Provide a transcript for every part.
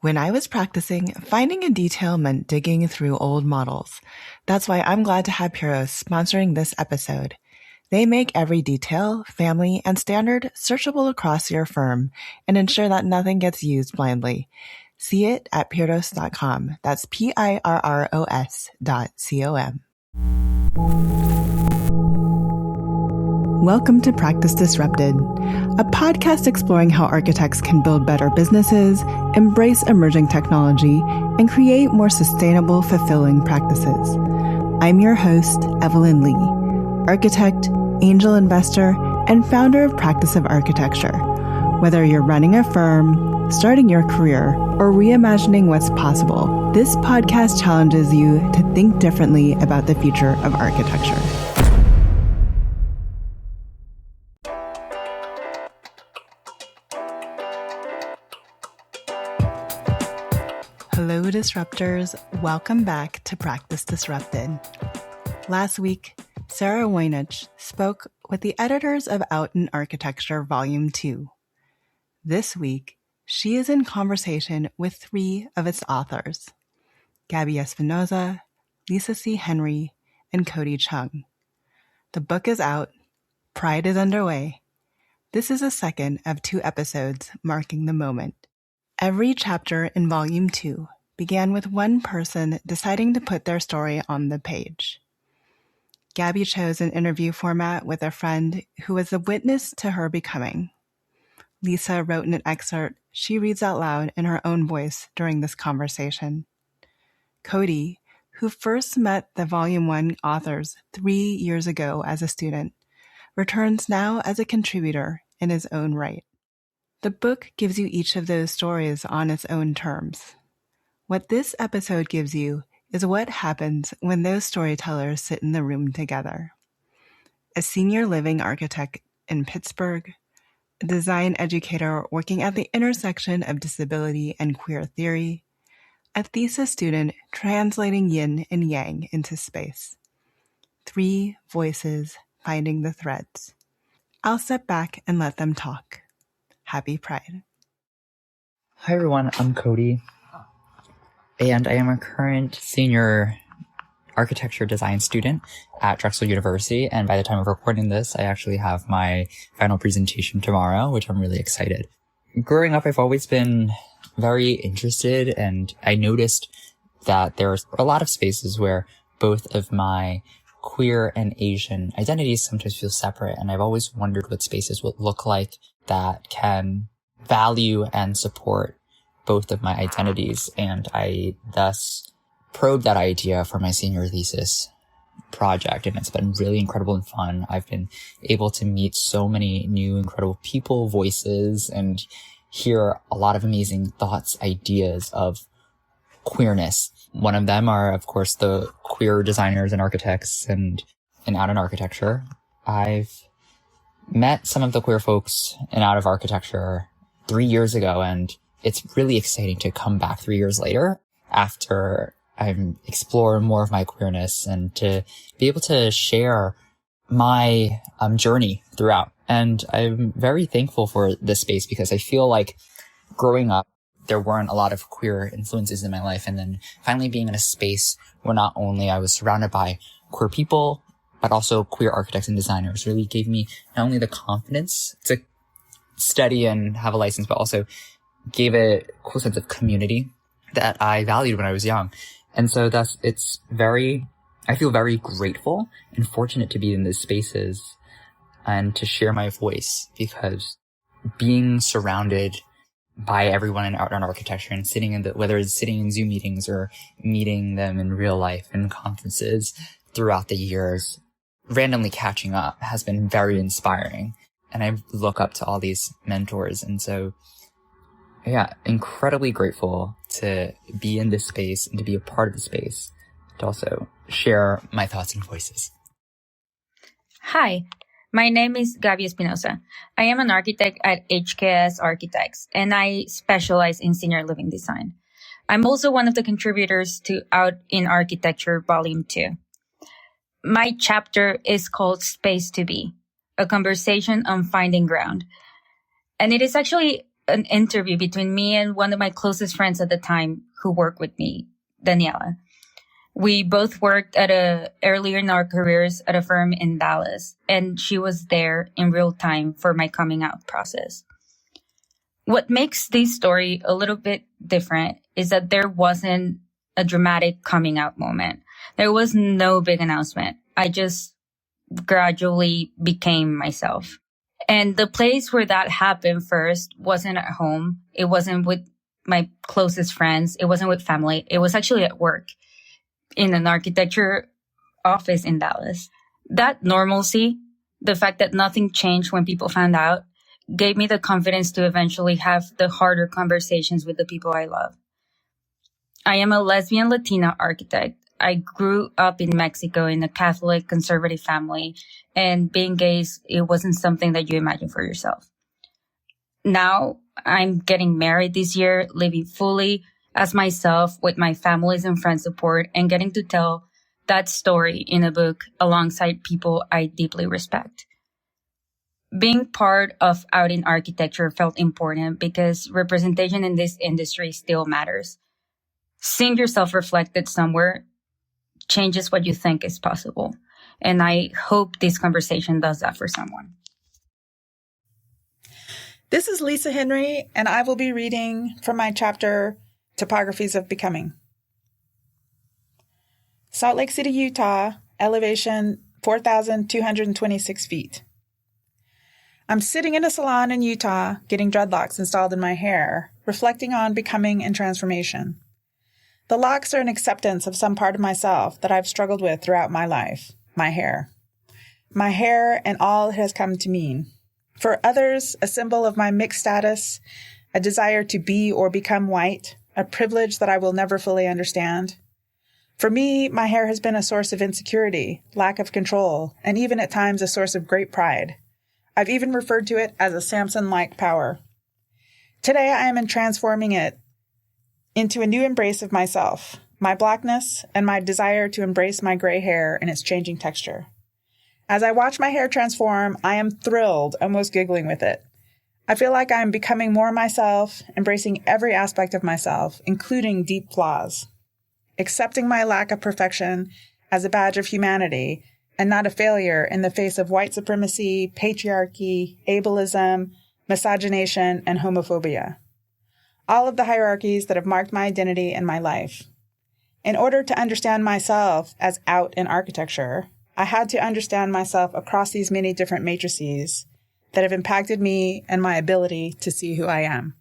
When I was practicing, finding a detail meant digging through old models. That's why I'm glad to have Pyros sponsoring this episode. They make every detail, family, and standard searchable across your firm and ensure that nothing gets used blindly. See it at Pyros.com. That's PIRROS.com. Welcome to Practice Disrupted, a podcast exploring how architects can build better businesses, embrace emerging technology, and create more sustainable, fulfilling practices. I'm your host, Evelyn Lee, architect, angel investor, and founder of Practice of Architecture. Whether you're running a firm, starting your career, or reimagining what's possible, this podcast challenges you to think differently about the future of architecture. Hello, Disruptors. Welcome back to Practice Disrupted. Last week, Sarah Woynicz spoke with the editors of Out in Architecture Volume 2. This week, she is in conversation with three of its authors, Gaby Espinosa, Lisa C. Henry, and Kody Chung. The book is out. Pride is underway. This is a second of 2 episodes marking the moment. Every chapter in Volume 2 began with one person deciding to put their story on the page. Gaby chose an interview format with a friend who was a witness to her becoming. Lisa wrote an excerpt she reads out loud in her own voice during this conversation. Kody, who first met the Volume 1 authors 3 years ago as a student, returns now as a contributor in his own right. The book gives you each of those stories on its own terms. What this episode gives you is what happens when those storytellers sit in the room together. A senior living architect in Pittsburgh, a design educator working at the intersection of disability and queer theory, a thesis student translating yin and yang into space. 3 voices finding the threads. I'll step back and let them talk. Happy Pride. Hi everyone, I'm Kody, and I am a current senior architecture design student at Drexel University, and by the time of recording this, I actually have my final presentation tomorrow, which I'm really excited. Growing up, I've always been very interested, and I noticed that there are a lot of spaces where both of my queer and Asian identities sometimes feel separate, and I've always wondered what spaces would look like that can value and support both of my identities, and I thus probed that idea for my senior thesis project, and it's been really incredible and fun. I've been able to meet so many new incredible people, voices, and hear a lot of amazing thoughts, ideas of queerness. One of them are, of course, the queer designers and architects and Out in Architecture. I've met some of the queer folks in Out of Architecture 3 years ago, and it's really exciting to come back 3 years later after I'm exploring more of my queerness and to be able to share my journey throughout. And I'm very thankful for this space because I feel like growing up, there weren't a lot of queer influences in my life. And then finally being in a space where not only I was surrounded by queer people, but also queer architects and designers really gave me not only the confidence to study and have a license, but also gave a cool sense of community that I valued when I was young. And so thus I feel very grateful and fortunate to be in these spaces and to share my voice, because being surrounded by everyone in art and architecture and whether it's sitting in Zoom meetings or meeting them in real life in conferences throughout the years, randomly catching up has been very inspiring. And I look up to all these mentors. And so, yeah, incredibly grateful to be in this space and to be a part of the space, to also share my thoughts and voices. Hi, my name is Gaby Espinosa. I am an architect at HKS Architects, and I specialize in senior living design. I'm also one of the contributors to Out in Architecture Volume 2. My chapter is called Space to Be, a conversation on finding ground. And it is actually an interview between me and one of my closest friends at the time who worked with me, Daniela. We both worked earlier in our careers at a firm in Dallas, and she was there in real time for my coming out process. What makes this story a little bit different is that there wasn't a dramatic coming out moment. There was no big announcement. I just gradually became myself. And the place where that happened first wasn't at home. It wasn't with my closest friends. It wasn't with family. It was actually at work in an architecture office in Dallas. That normalcy, the fact that nothing changed when people found out, gave me the confidence to eventually have the harder conversations with the people I love. I am a lesbian Latina architect. I grew up in Mexico in a Catholic conservative family, and being gay, it wasn't something that you imagine for yourself. Now I'm getting married this year, living fully as myself with my family's and friends' support, and getting to tell that story in a book alongside people I deeply respect. Being part of Out in Architecture felt important because representation in this industry still matters. Seeing yourself reflected somewhere changes what you think is possible. And I hope this conversation does that for someone. This is Lisa Henry, and I will be reading from my chapter, Topographies of Becoming. Salt Lake City, Utah, elevation 4,226 feet. I'm sitting in a salon in Utah, getting dreadlocks installed in my hair, reflecting on becoming and transformation. The locks are an acceptance of some part of myself that I've struggled with throughout my life, my hair. My hair and all it has come to mean. For others, a symbol of my mixed status, a desire to be or become white, a privilege that I will never fully understand. For me, my hair has been a source of insecurity, lack of control, and even at times a source of great pride. I've even referred to it as a Samson-like power. Today, I am transforming it into a new embrace of myself, my blackness, and my desire to embrace my gray hair and its changing texture. As I watch my hair transform, I am thrilled, almost giggling with it. I feel like I am becoming more myself, embracing every aspect of myself, including deep flaws. Accepting my lack of perfection as a badge of humanity and not a failure in the face of white supremacy, patriarchy, ableism, misogynation, and homophobia. All of the hierarchies that have marked my identity and my life. In order to understand myself as out in architecture, I had to understand myself across these many different matrices that have impacted me and my ability to see who I am.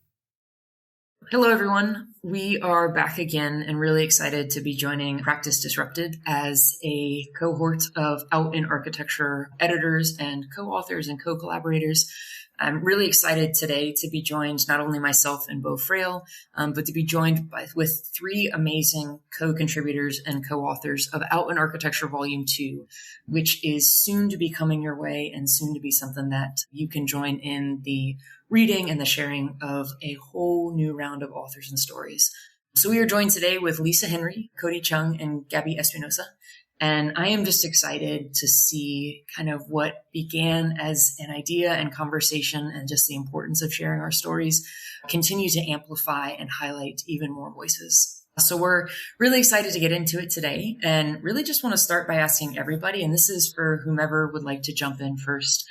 Hello, everyone. We are back again and really excited to be joining Practice Disrupted as a cohort of Out in Architecture editors and co-authors and co-collaborators. I'm really excited today to be joined, not only myself and Beau Frail, but to be joined with three amazing co-contributors and co-authors of Out in Architecture Volume 2, which is soon to be coming your way and soon to be something that you can join in the reading and the sharing of a whole new round of authors and stories. So we are joined today with Lisa Henry, Kody Chung, and Gaby Espinosa. And I am just excited to see kind of what began as an idea and conversation and just the importance of sharing our stories continue to amplify and highlight even more voices. So we're really excited to get into it today and really just want to start by asking everybody, and this is for whomever would like to jump in first.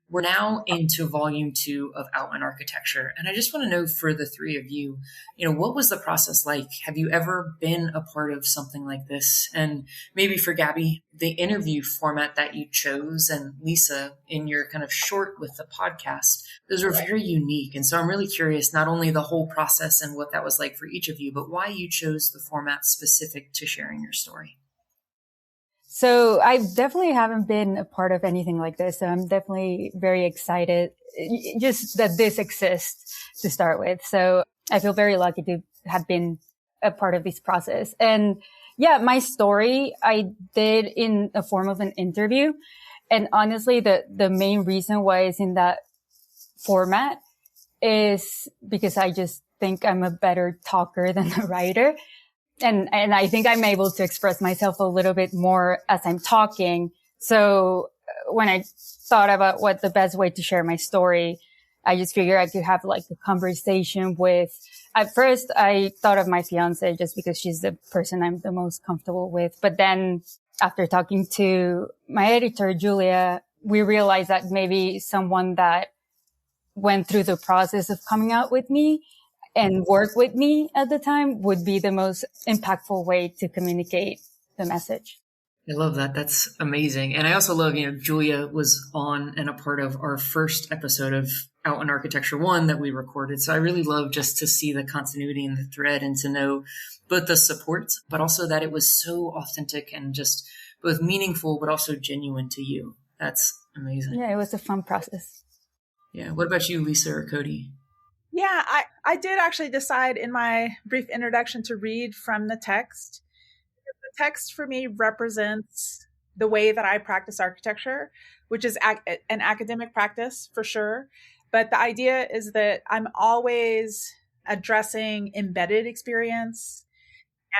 We're now into Volume 2 of Out in Architecture. And I just want to know for the three of you, what was the process like? Have you ever been a part of something like this? And maybe for Gaby, the interview format that you chose, and Lisa, in your kind of short with the podcast, those were very unique. And so I'm really curious, not only the whole process and what that was like for each of you, but why you chose the format specific to sharing your story. So I definitely haven't been a part of anything like this. So I'm definitely very excited just that this exists to start with. So I feel very lucky to have been a part of this process. And yeah, my story I did in a form of an interview. And honestly, the main reason why it's in that format is because I just think I'm a better talker than a writer. And I think I'm able to express myself a little bit more as I'm talking. So when I thought about what the best way to share my story, I just figured I could have like a conversation with, at first I thought of my fiance just because she's the person I'm the most comfortable with. But then after talking to my editor, Julia, we realized that maybe someone that went through the process of coming out with me and work with me at the time would be the most impactful way to communicate the message. I love that. That's amazing. And I also love, Julia was on and a part of our first episode of Out in Architecture 1 that we recorded. So I really love just to see the continuity in the thread and to know both the support, but also that it was so authentic and just both meaningful, but also genuine to you. That's amazing. Yeah, it was a fun process. Yeah. What about you, Lisa or Kody? Yeah, I did actually decide in my brief introduction to read from the text. The text for me represents the way that I practice architecture, which is an academic practice for sure. But the idea is that I'm always addressing embedded experience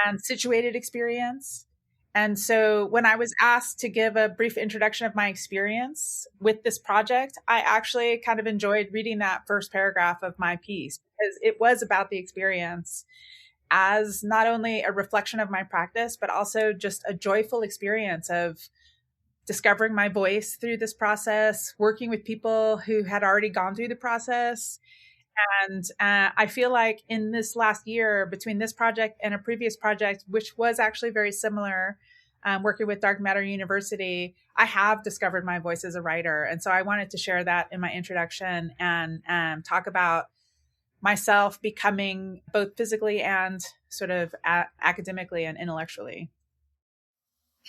and situated experience. And so when I was asked to give a brief introduction of my experience with this project, I actually kind of enjoyed reading that first paragraph of my piece because it was about the experience as not only a reflection of my practice, but also just a joyful experience of discovering my voice through this process, working with people who had already gone through the process. And I feel like in this last year, between this project and a previous project, which was actually very similar, working with Dark Matter University, I have discovered my voice as a writer. And so I wanted to share that in my introduction and talk about myself becoming both physically and sort of academically and intellectually.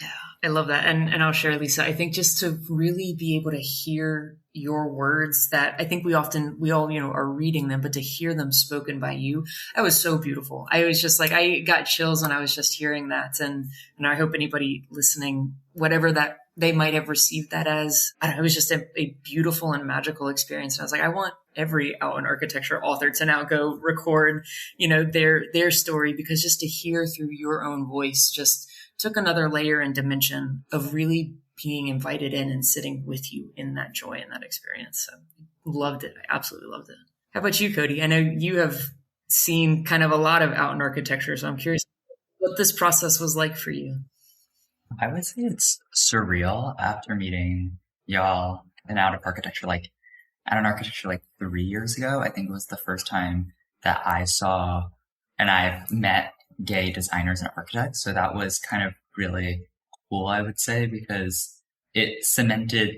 Yeah, I love that. And I'll share, Lisa, I think just to really be able to hear your words that I think we all, are reading them, but to hear them spoken by you, that was so beautiful. I was just like, I got chills when I was just hearing that. And I hope anybody listening, whatever that they might have received that as, I don't know, it was just a beautiful and magical experience. And I was like, I want every Out in Architecture author to now go record, their story, because just to hear through your own voice just took another layer and dimension of really being invited in and sitting with you in that joy and that experience. So loved it. I absolutely loved it. How about you, Kody? I know you have seen kind of a lot of Out in Architecture, so I'm curious what this process was like for you. I would say it's surreal after meeting y'all in Out in Architecture, like 3 years ago. I think it was the first time that I saw and I've met gay designers and architects. So that was kind of really cool, I would say, because it cemented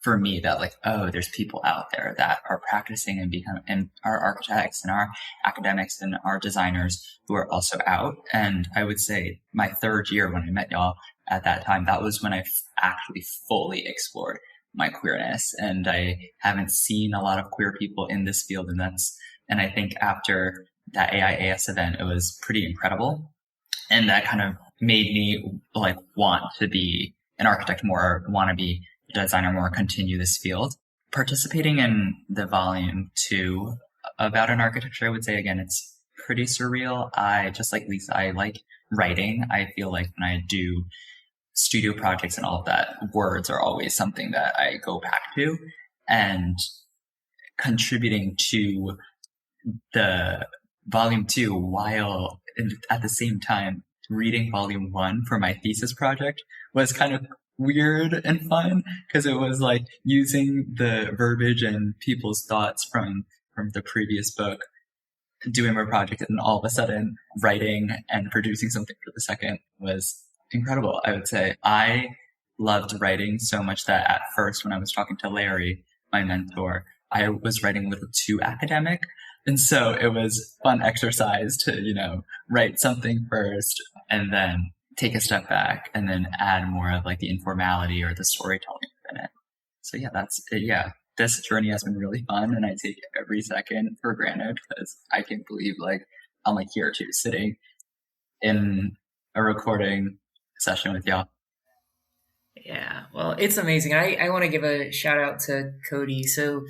for me that like, oh, there's people out there that are practicing and our architects and our academics and our designers who are also out. And I would say my third year when I met y'all at that time, that was when I actually fully explored my queerness. And I haven't seen a lot of queer people in this field. And I think after that AIAS event, it was pretty incredible. And that kind of made me like want to be an architect more, want to be a designer more, continue this field. Participating in the volume 2 of Out in Architecture, I would say, again, it's pretty surreal. I, just like Lisa, I like writing. I feel like when I do studio projects and all of that, words are always something that I go back to. And contributing to the volume 2 while at the same time reading volume 1 for my thesis project was kind of weird and fun, because it was like using the verbiage and people's thoughts from the previous book, doing my project, and all of a sudden writing and producing something for the second was incredible. I would say I loved writing so much that at first when I was talking to Larry, my mentor, I was writing a little too academic. And so it was fun exercise to, write something first and then take a step back and then add more of like the informality or the storytelling in it. So this journey has been really fun, and I take every second for granted because I can't believe like I'm like here too, sitting in a recording session with y'all. Yeah, well, it's amazing. I want to give a shout out to Kody. So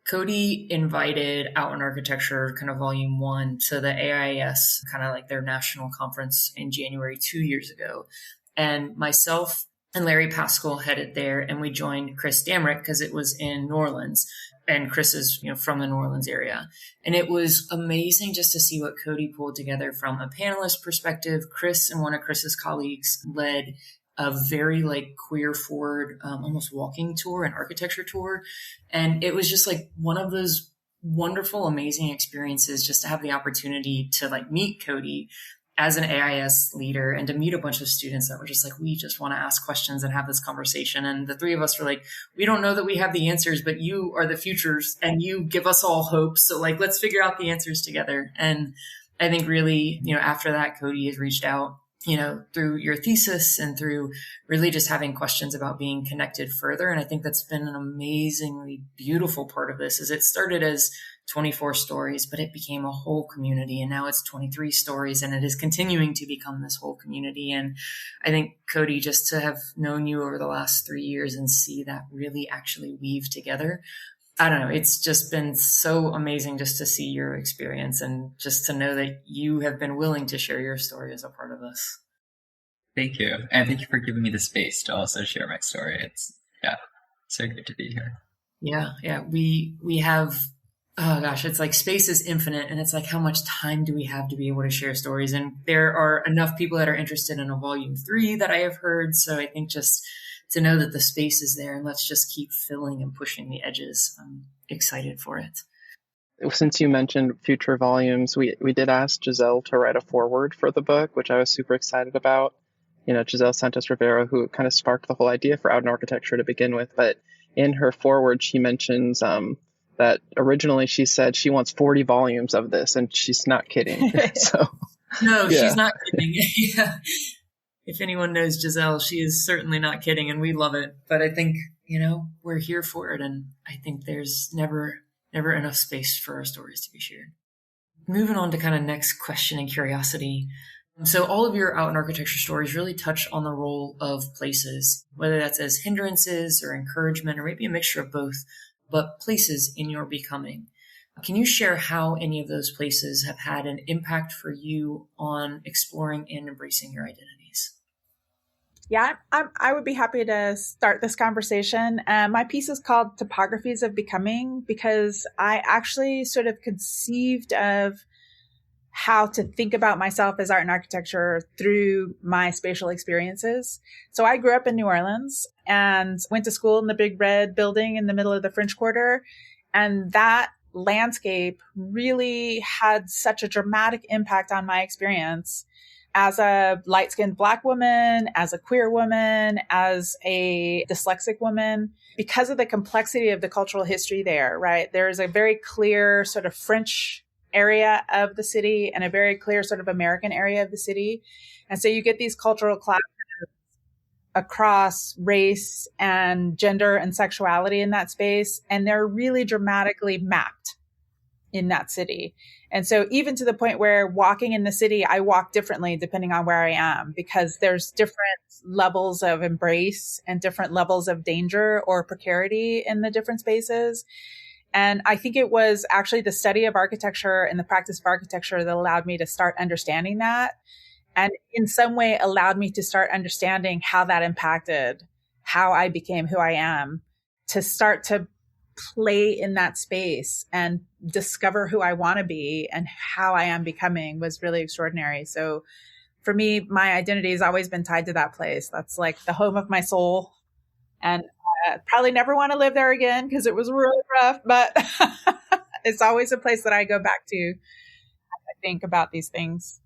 Kody invited Out in Architecture kind of volume 1 to the AIAS, kind of like their national conference in January 2 years ago. And myself and Larry Pascal headed there, and we joined Chris Damrick because it was in New Orleans. and Chris is, from the New Orleans area. And it was amazing just to see what Kody pulled together from a panelist perspective. Chris and one of Chris's colleagues led a very queer forward, almost walking tour, an architecture tour. And it was just one of those wonderful, amazing experiences just to have the opportunity to meet Kody as an AIS leader and to meet a bunch of students that were just we just want to ask questions and have this conversation. And the three of us were we don't know that we have the answers, but you are the futures and you give us all hope. So let's figure out the answers together. And I think really, after that, Kody has reached out, through your thesis and through really just having questions about being connected further. And I think that's been an amazingly beautiful part of this. Is it started as 24 stories, but it became a whole community, and now it's 23 stories, and it is continuing to become this whole community. And I think, Kody, just to have known you over the last 3 years and see that really actually weave together, I don't know, it's just been so amazing just to see your experience and just to know that you have been willing to share your story as a part of this. Thank you. And thank you for giving me the space to also share my story. It's so good to be here. Yeah. We have, oh gosh, it's space is infinite, and it's how much time do we have to be able to share stories? And there are enough people that are interested in a volume 3 that I have heard. So I think just to know that the space is there, and let's just keep filling and pushing the edges. I'm excited for it. Since you mentioned future volumes, we did ask Giselle to write a foreword for the book, which I was super excited about. Giselle Santos Rivera, who kind of sparked the whole idea for Out in Architecture to begin with. But in her foreword, she mentions that originally she said she wants 40 volumes of this, and she's not kidding. So no, she's not kidding. Yeah. If anyone knows Giselle, she is certainly not kidding, and we love it. But I think, we're here for it, and I think there's never enough space for our stories to be shared. Moving on to kind of next question and curiosity. So all of your Out in Architecture stories really touch on the role of places, whether that's as hindrances or encouragement, or maybe a mixture of both, but places in your becoming. Can you share how any of those places have had an impact for you on exploring and embracing your identities? Yeah, I would be happy to start this conversation. My piece is called Topographies of Becoming because I actually sort of conceived of how to think about myself as art and architecture through my spatial experiences. So I grew up in New Orleans and went to school in the Big Red building in the middle of the French Quarter. And that landscape really had such a dramatic impact on my experience as a light-skinned Black woman, as a queer woman, as a dyslexic woman, because of the complexity of the cultural history there, right? There's a very clear sort of French area of the city and a very clear sort of American area of the city. And so you get these cultural clashes across race and gender and sexuality in that space. And they're really dramatically mapped in that city. And so even to the point where walking in the city, I walk differently depending on where I am, because there's different levels of embrace and different levels of danger or precarity in the different spaces. And I think it was actually the study of architecture and the practice of architecture that allowed me to start understanding that, and in some way allowed me to start understanding how that impacted how I became who I am, to start to play in that space and discover who I want to be and how I am becoming was really extraordinary. So for me, my identity has always been tied to that place. That's like the home of my soul. And probably never want to live there again because it was really rough, but it's always a place that I go back to as I think about these things.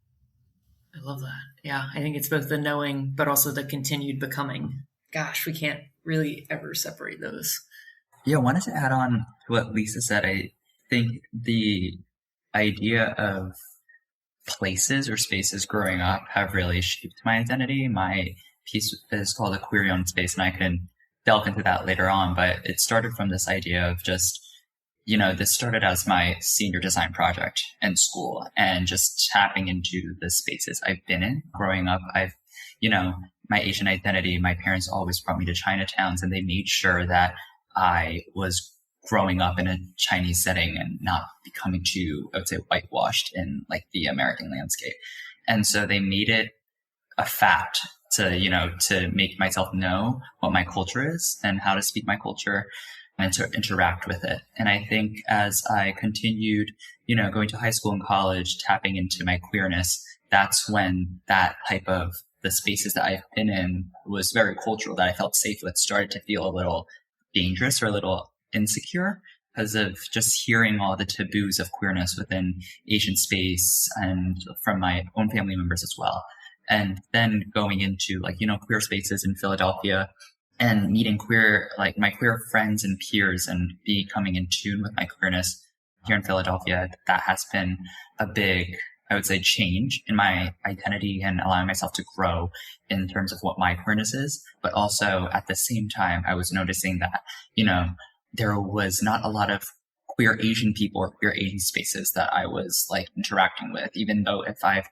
I love that. Yeah, I think it's both the knowing, but also the continued becoming. Gosh, we can't really ever separate those. Yeah, I wanted to add on to what Lisa said. I think the idea of places or spaces growing up have really shaped my identity. My piece is called A Query on Space, and I can delve into that later on, but it started from this idea of just, this started as my senior design project in school and just tapping into the spaces I've been in growing up. My Asian identity, my parents always brought me to Chinatowns, and they made sure that I was growing up in a Chinese setting and not becoming too, I would say, whitewashed in the American landscape. And so they made it a fact to make myself know what my culture is and how to speak my culture. and to interact with it. And I think as I continued, going to high school and college, tapping into my queerness, that's when that type of the spaces that I've been in was very cultural, that I felt safe with, started to feel a little dangerous or a little insecure because of just hearing all the taboos of queerness within Asian space and from my own family members as well. And then going into queer spaces in Philadelphia and meeting my queer friends and peers and becoming in tune with my queerness here in Philadelphia, that has been a big, I would say, change in my identity and allowing myself to grow in terms of what my queerness is. But also at the same time, I was noticing that, there was not a lot of queer Asian people or queer Asian spaces that I was interacting with, even though if I've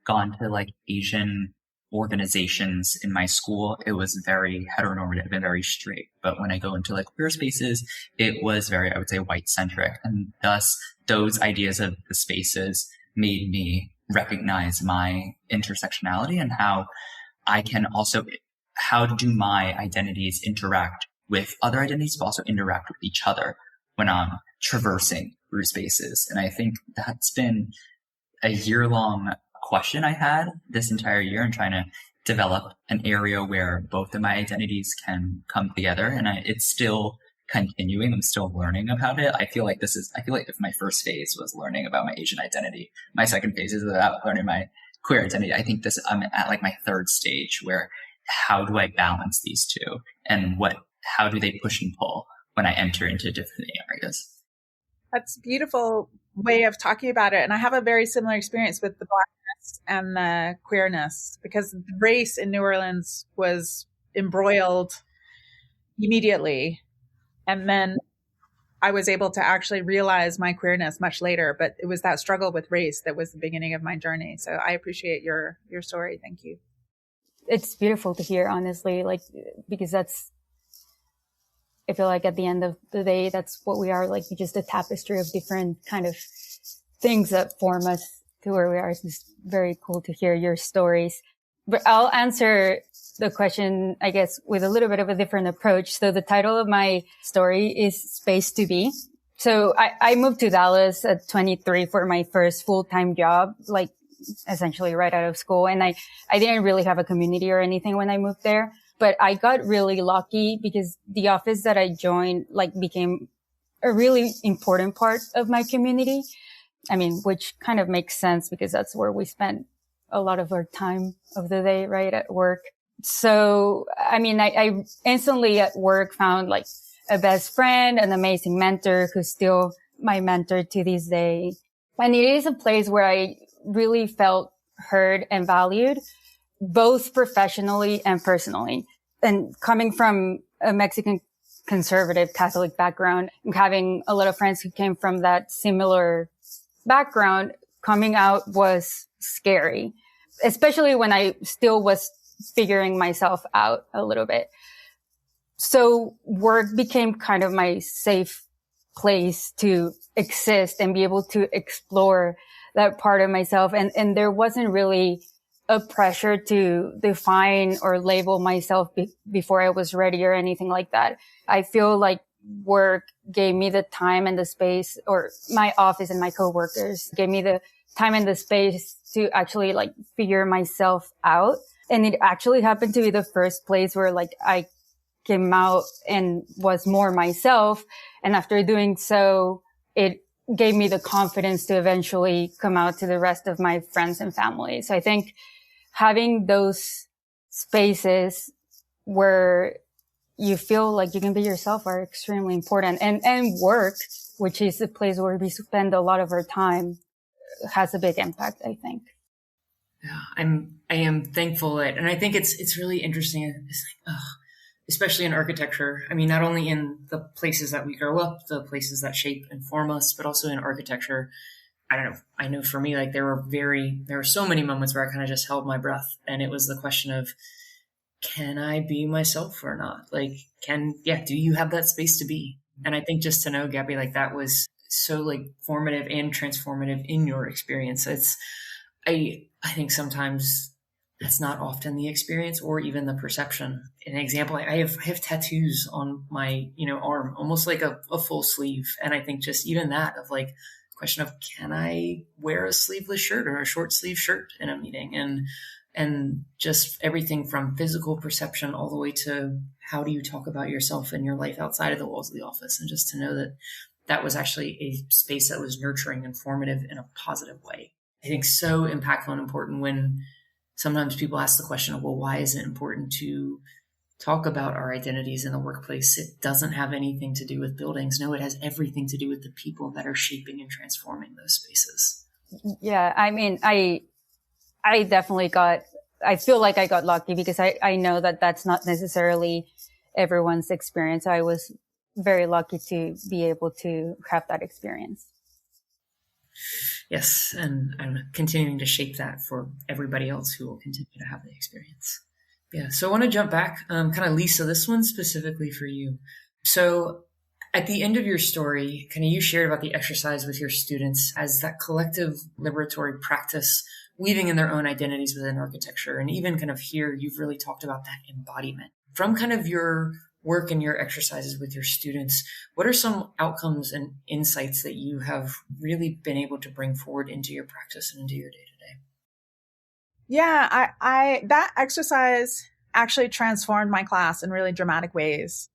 gone to Asian organizations in my school, it was very heteronormative and very straight. But when I go into queer spaces, it was very, I would say, white centric. And thus those ideas of the spaces made me recognize my intersectionality and how do my identities interact with other identities, but also interact with each other when I'm traversing through spaces. And I think that's been a year-long question I had this entire year and trying to develop an area where both of my identities can come together. And it's still continuing. I'm still learning about it. I feel like if my first phase was learning about my Asian identity, my second phase is about learning my queer identity. I think I'm at my third stage where how do I balance these two and how do they push and pull when I enter into different areas? That's a beautiful way of talking about it. And I have a very similar experience with the Blackness and the queerness, because race in New Orleans was embroiled immediately. And then I was able to actually realize my queerness much later, but it was that struggle with race that was the beginning of my journey. So I appreciate your story. Thank you. It's beautiful to hear, honestly, because I feel like at the end of the day, that's what we are, just a tapestry of different kind of things that form us to where we are. It's just very cool to hear your stories. But I'll answer the question, I guess, with a little bit of a different approach. So the title of my story is Space to Be. So I moved to Dallas at 23 for my first full-time job, essentially right out of school. And I didn't really have a community or anything when I moved there. But I got really lucky because the office that I joined, became a really important part of my community. I mean, which kind of makes sense because that's where we spend a lot of our time of the day, right, at work. So, I mean, I instantly at work found a best friend, an amazing mentor who's still my mentor to this day. And it is a place where I really felt heard and valued, both professionally and personally. And coming from a Mexican conservative Catholic background, and having a lot of friends who came from that similar background, coming out was scary, especially when I still was figuring myself out a little bit. So work became kind of my safe place to exist and be able to explore that part of myself. And there wasn't really a pressure to define or label myself before I was ready or anything like that. I feel like work gave me the time and the space, or my office and my coworkers gave me the time and the space to actually figure myself out. And it actually happened to be the first place where I came out and was more myself. And after doing so, it gave me the confidence to eventually come out to the rest of my friends and family. So I think having those spaces where you feel like you can be yourself are extremely important. And work, which is the place where we spend a lot of our time, has a big impact, I think. Yeah, I am thankful and I think it's really interesting. It's especially in architecture. I mean, not only in the places that we grow up, the places that shape and form us, but also in architecture. I don't know. I know for me, there were so many moments where I kind of just held my breath, and it was the question of, can I be myself or not? Do you have that space to be? And I think just to know, Gaby, that was so formative and transformative in your experience. I think sometimes that's not often the experience or even the perception. An example, I have tattoos on my, arm, almost like a full sleeve. And I think just even that of like question of, can I wear a sleeveless shirt or a short sleeve shirt in a meeting? And just everything from physical perception all the way to how do you talk about yourself and your life outside of the walls of the office. And just to know that that was actually a space that was nurturing and formative in a positive way. I think so impactful and important when sometimes people ask the question of, well, why is it important to talk about our identities in the workplace? It doesn't have anything to do with buildings. No, it has everything to do with the people that are shaping and transforming those spaces. Yeah, I mean, I definitely I feel like I got lucky because I know that that's not necessarily everyone's experience. I was very lucky to be able to have that experience. Yes, and I'm continuing to shape that for everybody else who will continue to have the experience. Yeah, so I want to jump back, kind of Lisa, this one's specifically for you. So at the end of your story, kind of you shared about the exercise with your students as that collective liberatory practice, weaving in their own identities within architecture. And even kind of here, you've really talked about that embodiment. From kind of your work and your exercises with your students, what are some outcomes and insights that you have really been able to bring forward into your practice and into your day-to-day? Yeah, I that exercise actually transformed my class in really dramatic ways.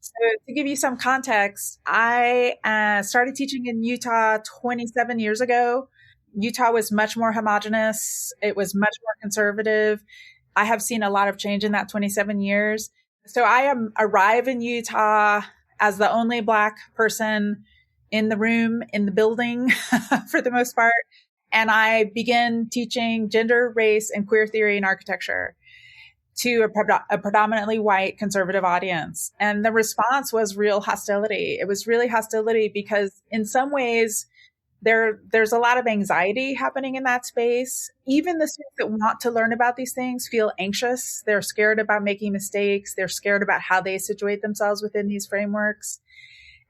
So to give you some context, I started teaching in Utah 27 years ago. Utah was much more homogenous. It was much more conservative. I have seen a lot of change in that 27 years. So I arrive in Utah as the only Black person in the room, in the building for the most part. And I begin teaching gender, race, and queer theory in architecture to a predominantly white conservative audience. And the response was real hostility. It was really hostility because in some ways, there's a lot of anxiety happening in that space. Even the students that want to learn about these things feel anxious. They're scared about making mistakes. They're scared about how they situate themselves within these frameworks.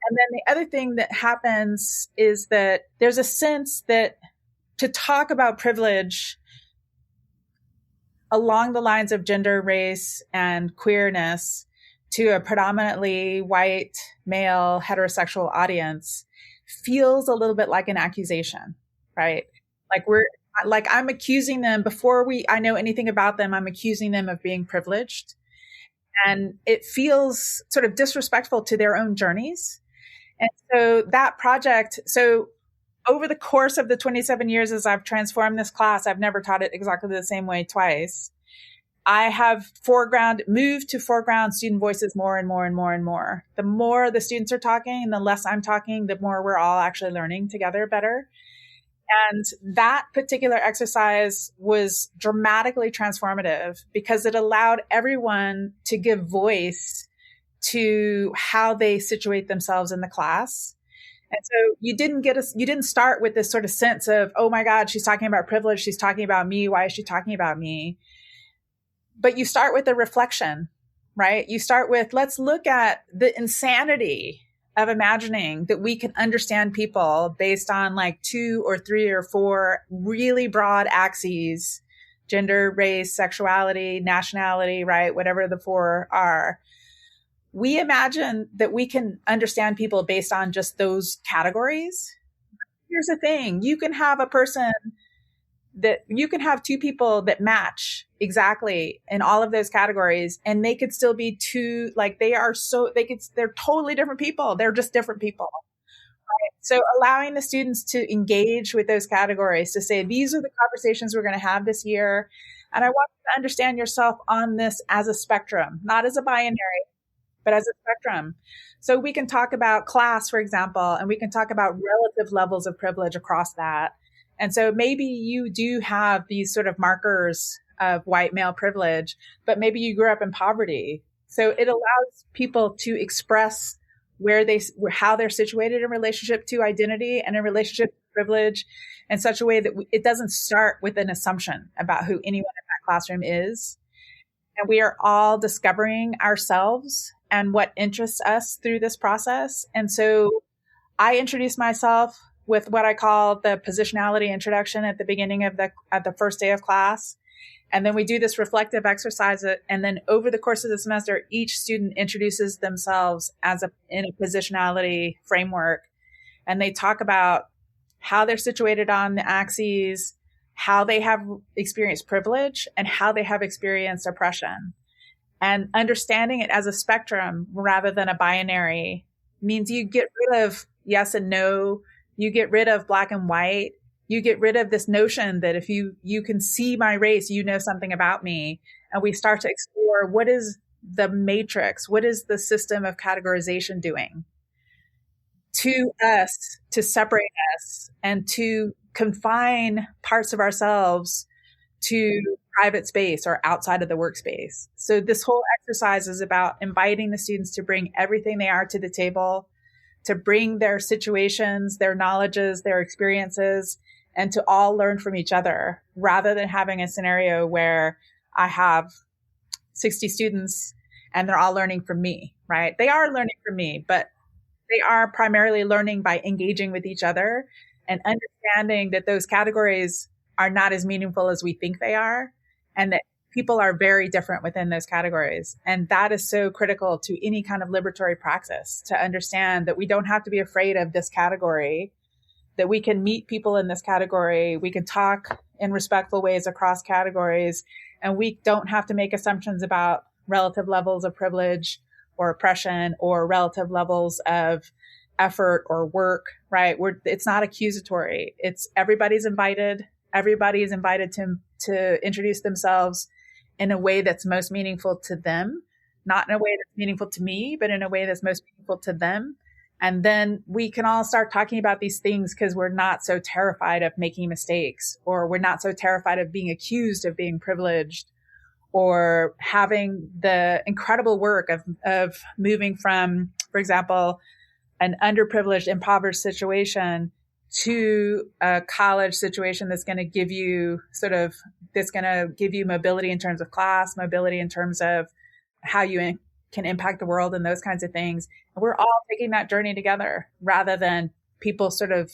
And then the other thing that happens is that there's a sense that to talk about privilege along the lines of gender, race, and queerness to a predominantly white, male, heterosexual audience feels a little bit like an accusation, right? Like I'm accusing them before I know anything about them, I'm accusing them of being privileged. And it feels sort of disrespectful to their own journeys. And so that project, over the course of the 27 years as I've transformed this class, I've never taught it exactly the same way twice. I have moved to foreground student voices more and more and more and more. The more the students are talking and the less I'm talking, the more we're all actually learning together better. And that particular exercise was dramatically transformative because it allowed everyone to give voice to how they situate themselves in the class. And so you didn't start with this sort of sense of, oh my God, she's talking about privilege. She's talking about me. Why is she talking about me? But you start with a reflection, right? You start with, let's look at the insanity of imagining that we can understand people based on like 2 or 3 or 4 really broad axes, gender, race, sexuality, nationality, right? Whatever the 4 are. We imagine that we can understand people based on just those categories. Here's the thing. You can have 2 people that match exactly in all of those categories, and they could still be they're totally different people. They're just different people. Right? So allowing the students to engage with those categories, to say, these are the conversations we're going to have this year. And I want you to understand yourself on this as a spectrum, not as a binary, but as a spectrum. So we can talk about class, for example, and we can talk about relative levels of privilege across that. And so maybe you do have these sort of markers of white male privilege, but maybe you grew up in poverty. So it allows people to express how they're situated in relationship to identity and in relationship to privilege in such a way that it doesn't start with an assumption about who anyone in that classroom is. And we are all discovering ourselves and what interests us through this process. And so I introduced myself with what I call the positionality introduction at the beginning of the first day of class. And then we do this reflective exercise. And then over the course of the semester, each student introduces themselves in a positionality framework. And they talk about how they're situated on the axes, how they have experienced privilege, and how they have experienced oppression. And understanding it as a spectrum rather than a binary means you get rid of yes and no. You get rid of black and white. You get rid of this notion that if you can see my race, you know something about me. And we start to explore, what is the matrix? What is the system of categorization doing to us, to separate us, and to confine parts of ourselves to private space or outside of the workspace? So this whole exercise is about inviting the students to bring everything they are to the table, to bring their situations, their knowledges, their experiences, and to all learn from each other, rather than having a scenario where I have 60 students and they're all learning from me, right? They are learning from me, but they are primarily learning by engaging with each other and understanding that those categories are not as meaningful as we think they are, and that people are very different within those categories. And that is so critical to any kind of liberatory praxis, to understand that we don't have to be afraid of this category, that we can meet people in this category, we can talk in respectful ways across categories, and we don't have to make assumptions about relative levels of privilege or oppression or relative levels of effort or work, right? It's not accusatory. It's everybody's invited. Everybody is invited to introduce themselves in a way that's most meaningful to them, not in a way that's meaningful to me, but in a way that's most meaningful to them. And then we can all start talking about these things because we're not so terrified of making mistakes, or we're not so terrified of being accused of being privileged, or having the incredible work of moving from, for example, an underprivileged, impoverished situation to a college situation that's going to give you mobility in terms of class, mobility in terms of how you can impact the world and those kinds of things. And we're all taking that journey together, rather than people sort of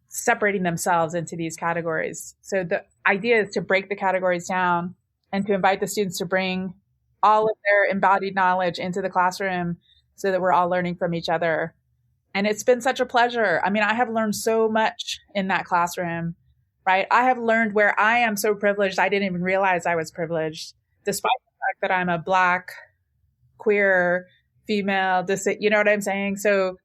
separating themselves into these categories. So the idea is to break the categories down and to invite the students to bring all of their embodied knowledge into the classroom so that we're all learning from each other. And it's been such a pleasure. I mean, I have learned so much in that classroom, right? I have learned where I am so privileged, I didn't even realize I was privileged, despite the fact that I'm a Black, queer, female, you know what I'm saying? So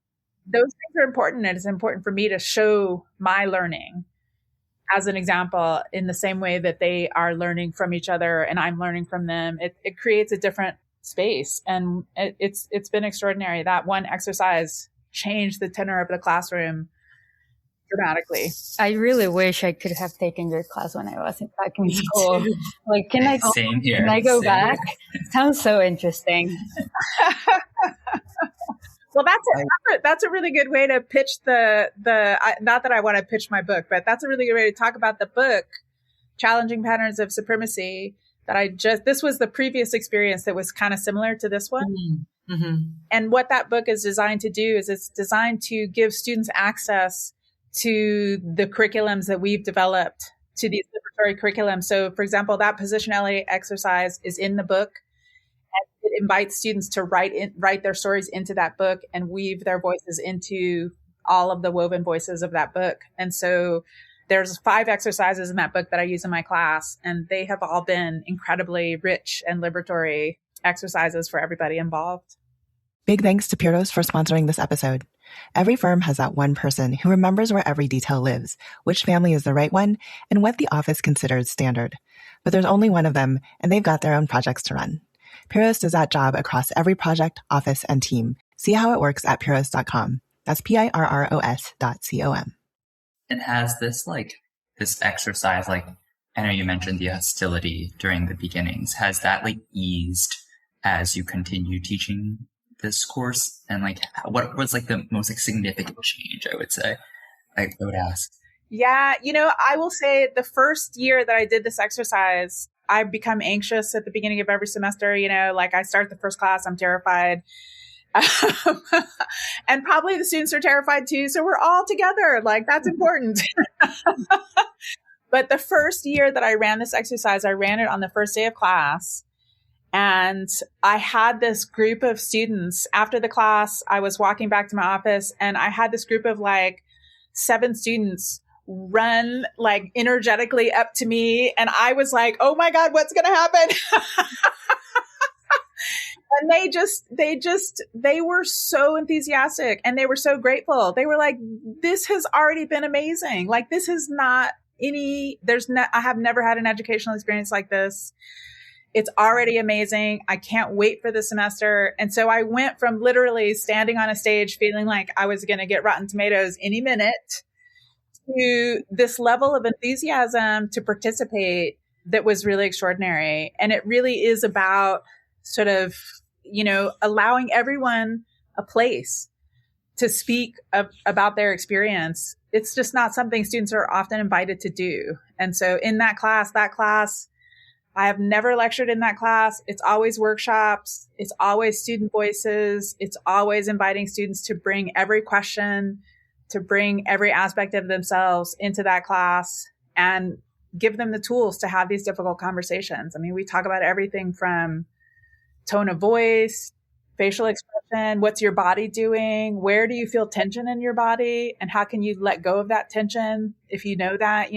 those things are important, and it's important for me to show my learning as an example in the same way that they are learning from each other and I'm learning from them. It creates a different space, and it's been extraordinary. That one exercise changed the tenor of the classroom dramatically. I really wish I could have taken your class when I was back in school. Like, can I go back? Sounds so interesting. Well, that's a really good way to pitch the not that I want to pitch my book, but that's a really good way to talk about the book, Challenging Patterns of Supremacy, this was the previous experience that was kind of similar to this one. Mm-hmm. And what that book is designed to do is it's designed to give students access to the curriculums that we've developed, to these liberatory curriculums. So, for example, that positionality exercise is in the book. And it invites students to write their stories into that book and weave their voices into all of the woven voices of that book. And so there's 5 exercises in that book that I use in my class, and they have all been incredibly rich and liberatory exercises for everybody involved. Big thanks to Pyros for sponsoring this episode. Every firm has that one person who remembers where every detail lives, which family is the right one, and what the office considers standard. But there's only one of them, and they've got their own projects to run. Pyros does that job across every project, office, and team. See how it works at pyros.com. That's PIRROS.com. And has this exercise, I know you mentioned the hostility during the beginnings. Has that eased as you continue teaching this course? And what was the most significant change, I would say? I would ask. Yeah, I will say the first year that I did this exercise, I become anxious at the beginning of every semester. I start the first class, I'm terrified. And probably the students are terrified too. So we're all together. That's important. But the first year that I ran this exercise, I ran it on the first day of class. And I had this group of students after the class. I was walking back to my office and I had this group of like 7 students run like energetically up to me. And I was like, oh my God, what's going to happen? And they were so enthusiastic and they were so grateful. They were like, this has already been amazing. Like, this is not I have never had an educational experience like this. It's already amazing. I can't wait for the semester. And so I went from literally standing on a stage feeling like I was going to get rotten tomatoes any minute to this level of enthusiasm to participate that was really extraordinary. And it really is about sort of, allowing everyone a place to speak about their experience. It's just not something students are often invited to do. And so in that class, I have never lectured in that class. It's always workshops. It's always student voices. It's always inviting students to bring every question, to bring every aspect of themselves into that class and give them the tools to have these difficult conversations. I mean, we talk about everything from tone of voice, facial expression, what's your body doing? Where do you feel tension in your body? And how can you let go of that tension? If you know that,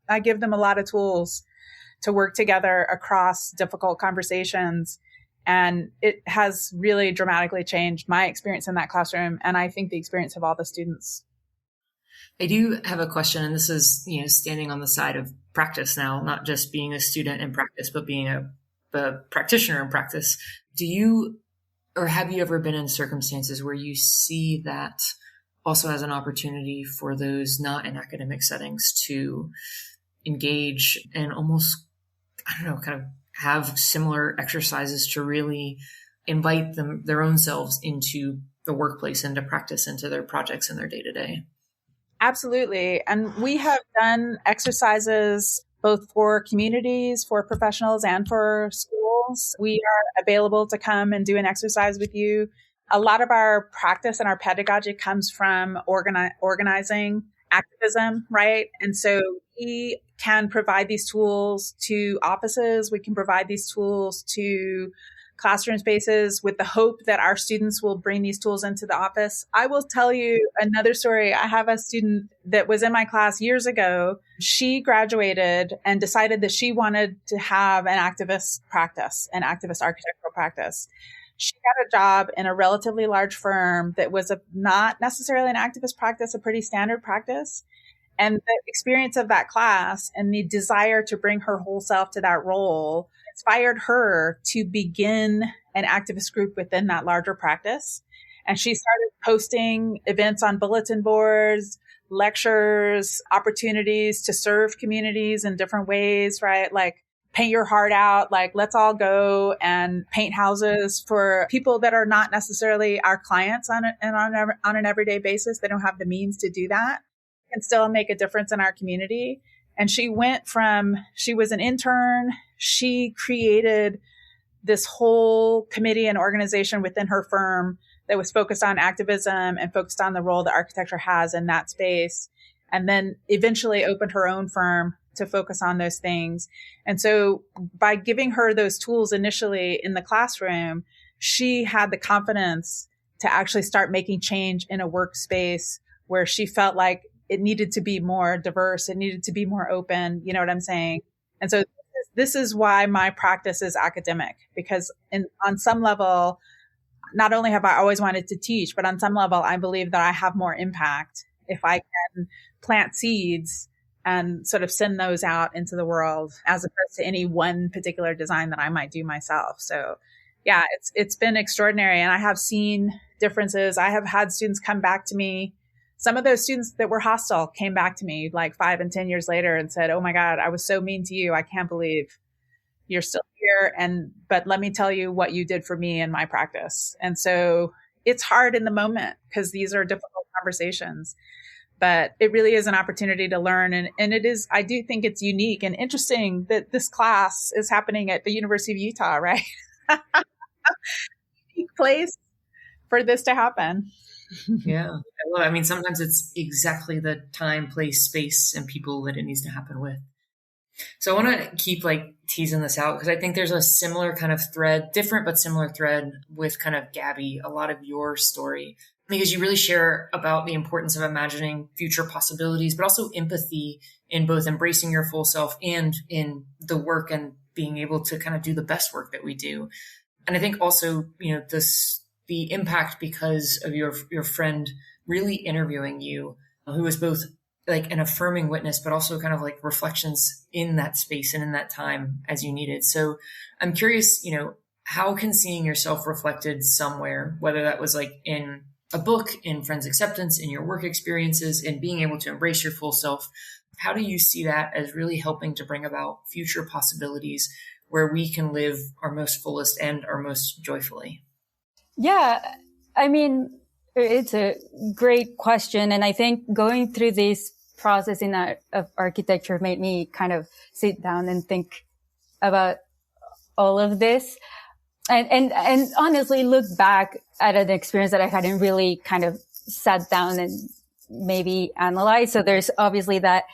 I give them a lot of tools to work together across difficult conversations. And it has really dramatically changed my experience in that classroom. And I think the experience of all the students. I do have a question, and this is, standing on the side of practice now, not just being a student in practice, but being a practitioner in practice. Do you, or have you ever been in circumstances where you see that also as an opportunity for those not in academic settings to engage and almost, kind of have similar exercises to really invite their own selves into the workplace, into practice, into their projects and their day-to-day? Absolutely. And we have done exercises both for communities, for professionals, and for schools. We are available to come and do an exercise with you. A lot of our practice and our pedagogy comes from organizing activism, right? And so we can provide these tools to offices. We can provide these tools to classroom spaces with the hope that our students will bring these tools into the office. I will tell you another story. I have a student that was in my class years ago. She graduated and decided that she wanted to have an activist architectural practice. She got a job in a relatively large firm that was not necessarily an activist practice, a pretty standard practice. And the experience of that class and the desire to bring her whole self to that role inspired her to begin an activist group within that larger practice. And she started posting events on bulletin boards, lectures, opportunities to serve communities in different ways, right? Like paint your heart out, like let's all go and paint houses for people that are not necessarily our clients on an everyday basis. They don't have the means to do that and still make a difference in our community. And she was an intern. She created this whole committee and organization within her firm that was focused on activism and focused on the role that architecture has in that space. And then eventually opened her own firm to focus on those things. And so by giving her those tools initially in the classroom, she had the confidence to actually start making change in a workspace where she felt like it needed to be more diverse. It needed to be more open. You know what I'm saying? And so this is why my practice is academic, because on some level, not only have I always wanted to teach, but on some level, I believe that I have more impact if I can plant seeds and sort of send those out into the world as opposed to any one particular design that I might do myself. So yeah, it's been extraordinary. And I have seen differences. I have had students come back to me. Some of those students that were hostile came back to me like 5 and 10 years later and said, oh my God, I was so mean to you. I can't believe you're still here. But let me tell you what you did for me in my practice. And so it's hard in the moment because these are difficult conversations, but it really is an opportunity to learn. And I do think it's unique and interesting that this class is happening at the University of Utah, right? Unique place for this to happen. Yeah. I love it. I mean, sometimes it's exactly the time, place, space, and people that it needs to happen with. So I want to keep teasing this out because I think there's a similar kind of thread, different but similar thread with kind of Gaby, a lot of your story, because you really share about the importance of imagining future possibilities, but also empathy in both embracing your full self and in the work and being able to kind of do the best work that we do. And I think also, the impact because of your friend really interviewing you, who was both an affirming witness, but also kind of reflections in that space and in that time as you needed. So I'm curious, how can seeing yourself reflected somewhere, whether that was in a book, in friends' acceptance, in your work experiences, in being able to embrace your full self, how do you see that as really helping to bring about future possibilities where we can live our most fullest and our most joyfully? Yeah, I mean, it's a great question. And I think going through this process of architecture made me kind of sit down and think about all of this and honestly look back at an experience that I hadn't really kind of sat down and maybe analyzed. So there's obviously that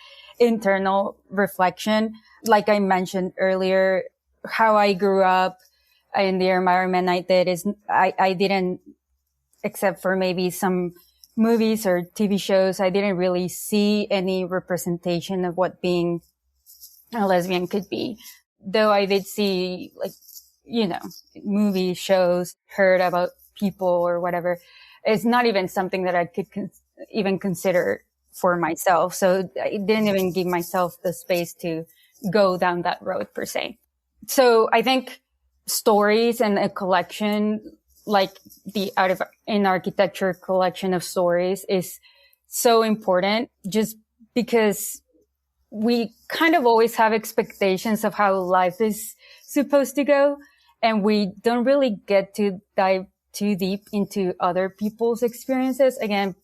internal reflection. Like I mentioned earlier, how I grew up in the environment I did is I didn't, except for maybe some movies or TV shows, I didn't really see any representation of what being a lesbian could be. Though I did see movie shows, heard about people or whatever. It's not even something that I could even consider for myself. So I didn't even give myself the space to go down that road per se. So I think stories and a collection like the Out in Architecture collection of stories is so important just because we kind of always have expectations of how life is supposed to go. And we don't really get to dive too deep into other people's experiences. Again,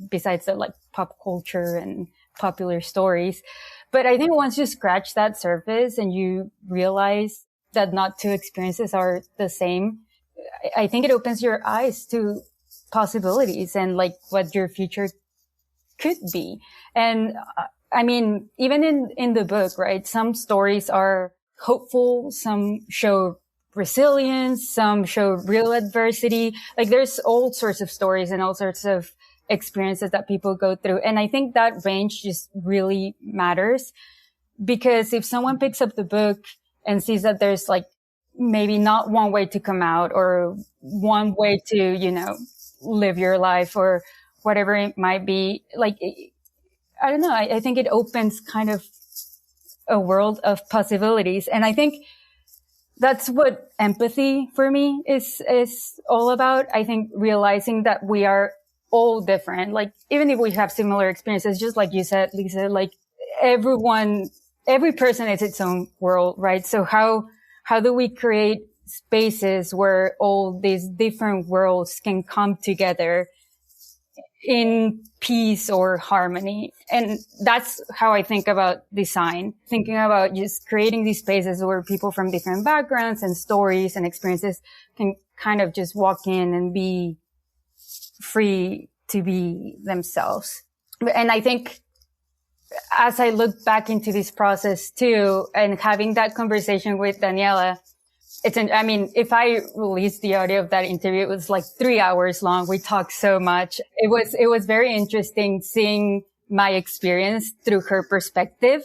besides the pop culture and popular stories. But I think once you scratch that surface and you realize that not two experiences are the same, I think it opens your eyes to possibilities and what your future could be. And I mean, even in the book, right? Some stories are hopeful. Some show resilience. Some show real adversity. There's all sorts of stories and all sorts of experiences that people go through. And I think that range just really matters because if someone picks up the book and sees that there's maybe not one way to come out or one way to, live your life or whatever it might be, I don't know. I think it opens kind of a world of possibilities. And I think that's what empathy for me is all about. I think realizing that we are all different. Even if we have similar experiences, just like you said, Lisa, every person is its own world, right? So how do we create spaces where all these different worlds can come together in peace or harmony? And that's how I think about design, thinking about just creating these spaces where people from different backgrounds and stories and experiences can kind of just walk in and be free to be themselves. And I think as I look back into this process too, and having that conversation with Daniela, if I released the audio of that interview, it was 3 hours long. We talked so much. It was very interesting seeing my experience through her perspective.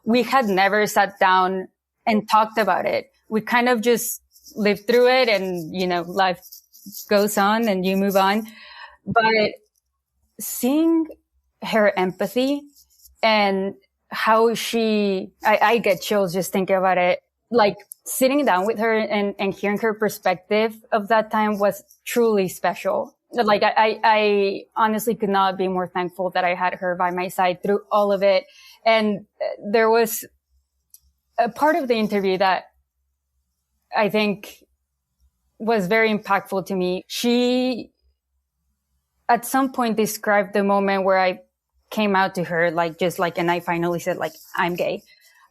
We had never sat down and talked about it. We kind of just lived through it and, life goes on and you move on. But seeing her empathy and how I get chills just thinking about it. Sitting down with her and hearing her perspective of that time was truly special. I honestly could not be more thankful that I had her by my side through all of it. And there was a part of the interview that I think was very impactful to me. She, at some point, described the moment where I came out to her, and I finally said, I'm gay.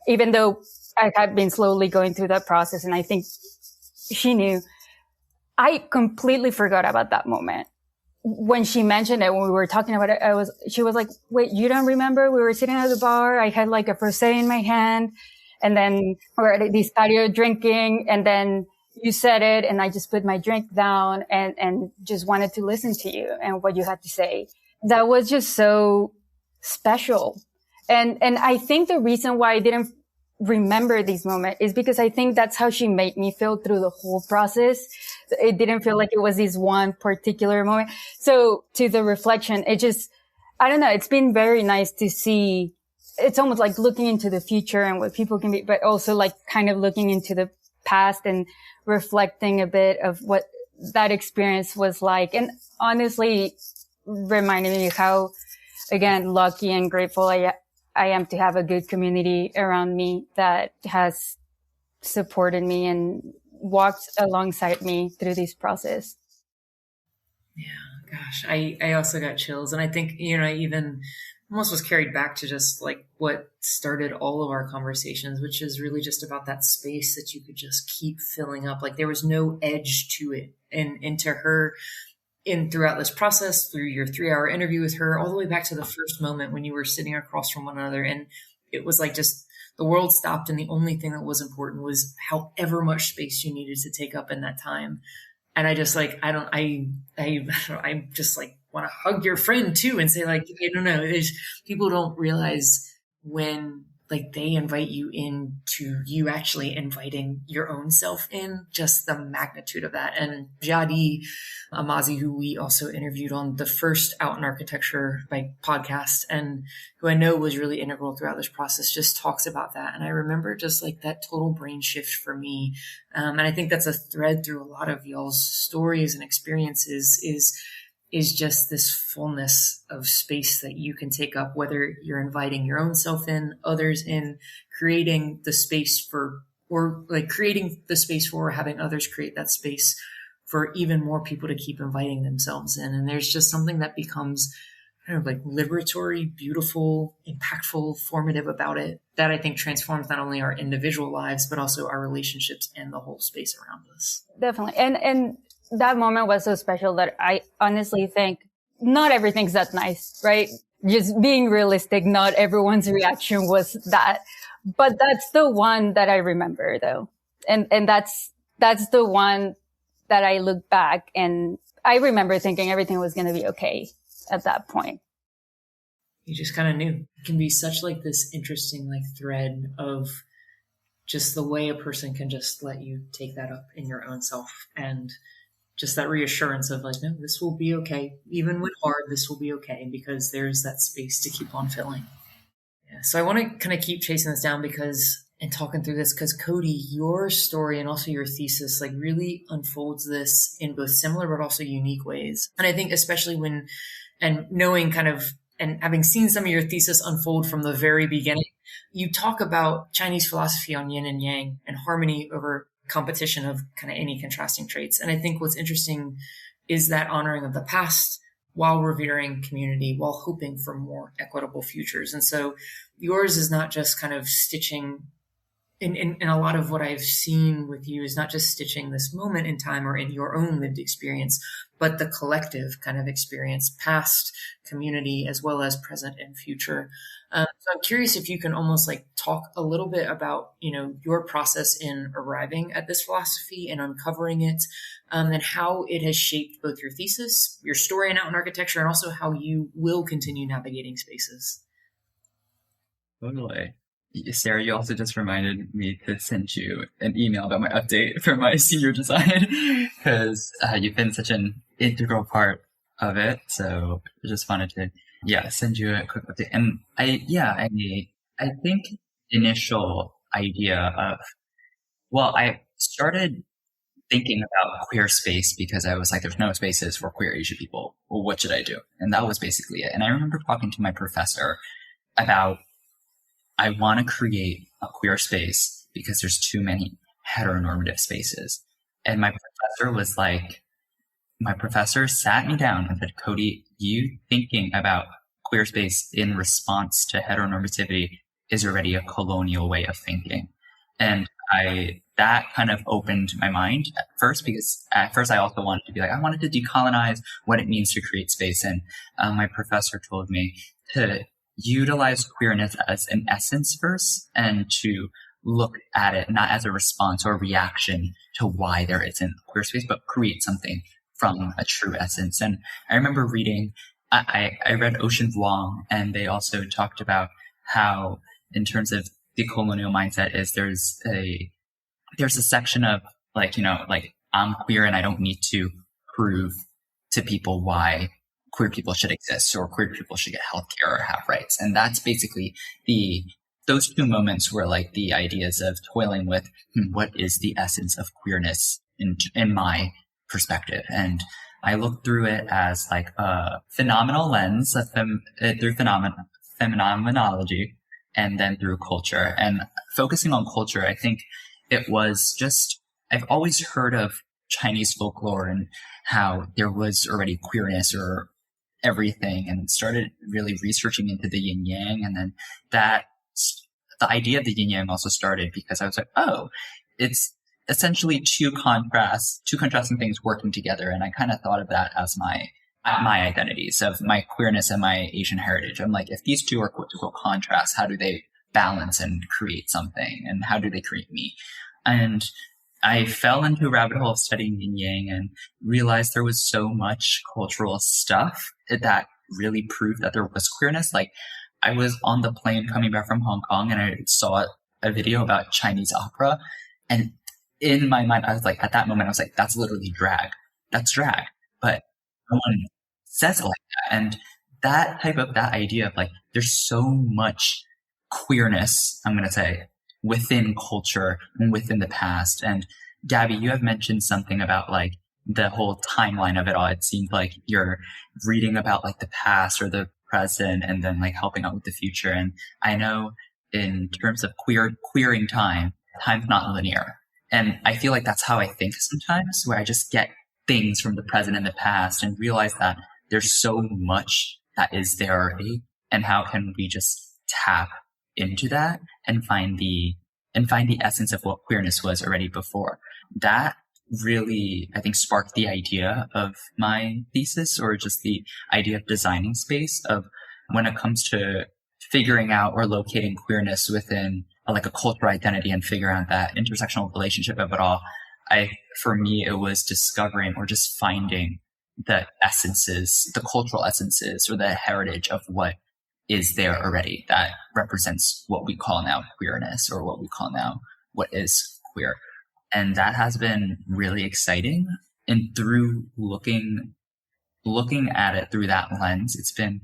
Even though I had been slowly going through that process, and I think she knew. I completely forgot about that moment. when she mentioned it, when we were talking about it, she was like, wait, you don't remember? We were sitting at the bar. I had like a rosé in my hand, and then we were at this patio drinking, and then you said it, and I just put my drink down and just wanted to listen to you and what you had to say. That was just so special. And I think the reason why I didn't remember this moment is because I think that's how she made me feel through the whole process. It didn't feel like it was this one particular moment. So to the reflection, it just, I don't know, it's been very nice to see. It's almost like looking into the future and what people can be, but also like kind of looking into the past and reflecting a bit of what that experience was like. And honestly, reminding me how, again, lucky and grateful I am to have a good community around me that has supported me and walked alongside me through this process. Yeah, gosh, I also got chills. And I think, I even almost was carried back to just like what started all of our conversations, which is really just about that space that you could just keep filling up. Like there was no edge to it. And into her, throughout this process, through your 3-hour interview with her, all the way back to the first moment when you were sitting across from one another. And it was like just the world stopped. And the only thing that was important was however much space you needed to take up in that time. And I just like, I just like want to hug your friend too and say like, I don't know, people don't realize when like they invite you into you actually inviting your own self in, just the magnitude of that. And Jadi Amazi, who we also interviewed on the first Out in Architecture podcast, and who I know was really integral throughout this process, just talks about that. And I remember just like that total brain shift for me. And I think that's a thread through a lot of y'all's stories and experiences is just this fullness of space that you can take up, whether you're inviting your own self in, others in, creating the space for, or like creating the space for, or having others create that space for even more people to keep inviting themselves in. And there's just something that becomes kind of like liberatory, beautiful, impactful, formative about it that I think transforms not only our individual lives, but also our relationships and the whole space around us. Definitely. And that moment was so special that I honestly think not everything's that nice, right? Just being realistic, not everyone's reaction was that, but that's the one that I remember though. And that's the one that I look back and I remember thinking everything was going to be okay at that point. You just kind of knew. It can be such like this interesting like thread of just the way a person can just let you take that up in your own self, and just that reassurance of like, no, this will be okay. Even when hard, this will be okay, because there's that space to keep on filling. Yeah. So I want to kind of keep chasing this down and talking through this, because Kody, your story and also your thesis like really unfolds this in both similar but also unique ways. And I think especially knowing kind of, and having seen some of your thesis unfold from the very beginning, you talk about Chinese philosophy on yin and yang and harmony over competition of kind of any contrasting traits. And I think what's interesting is that honoring of the past while revering community, while hoping for more equitable futures. And so yours is not just kind of stitching in a lot of what I've seen with you is not just stitching this moment in time or in your own lived experience, but the collective kind of experience, past, community, as well as present and future. So I'm curious if you can almost like talk a little bit about, your process in arriving at this philosophy and uncovering it, and how it has shaped both your thesis, your story in Out in Architecture, and also how you will continue navigating spaces. Totally. Sarah, you also just reminded me to send you an email about my update for my senior design, because you've been such an integral part of it. So I just wanted to, send you a quick update. And I think the initial idea of, I started thinking about queer space because I was like, there's no spaces for queer Asian people. Well, what should I do? And that was basically it. And I remember talking to my professor about, I want to create a queer space because there's too many heteronormative spaces. And my professor sat me down and said, Kody, you thinking about queer space in response to heteronormativity is already a colonial way of thinking. And I that kind of opened my mind at first, because at first I also wanted to be like, I wanted to decolonize what it means to create space. And my professor told me to utilize queerness as an essence first, and to look at it not as a response or reaction to why there isn't queer space, but create something from a true essence. And I remember reading, I read Ocean Vuong, and they also talked about how, in terms of the colonial mindset, is there's a section of like, I'm queer and I don't need to prove to people why queer people should exist or queer people should get healthcare or have rights. And that's basically those two moments were like the ideas of toiling with what is the essence of queerness in my perspective. And I looked through it as like a phenomenal lens through phenomenology, and then through culture. And focusing on culture, I think it was just, I've always heard of Chinese folklore and how there was already queerness or everything, and started really researching into the yin yang. And then the idea of the yin yang also started because I was like, oh, it's essentially two contrasting things working together. And I kind of thought of that as my identities of my queerness and my Asian heritage. I'm like, if these two are quote-unquote contrasts, how do they balance and create something? And how do they create me? And I fell into a rabbit hole of studying yin yang and realized there was so much cultural stuff that really proved that there was queerness. Like, I was on the plane coming back from Hong Kong and I saw a video about Chinese opera. And in my mind, I was like, at that moment, I was like, that's literally drag. That's drag. But no one says it like that. And that idea of like, there's so much queerness, I'm going to say, within culture and within the past. And Gaby, you have mentioned something about like the whole timeline of it all. It seems like you're reading about like the past or the present and then like helping out with the future. And I know in terms of queering time's not linear. And I feel like that's how I think sometimes, where I just get things from the present and the past and realize that there's so much that is there already. And how can we just tap into that and find the essence of what queerness was already before? That really, I think, sparked the idea of my thesis, or just the idea of designing space, of when it comes to figuring out or locating queerness within like a cultural identity and figuring out that intersectional relationship of it all. For me, it was discovering or just finding the essences, the cultural essences or the heritage of what is there already that represents what we call now queerness, or what we call now what is queer. And that has been really exciting. And through looking at it through that lens, it's been,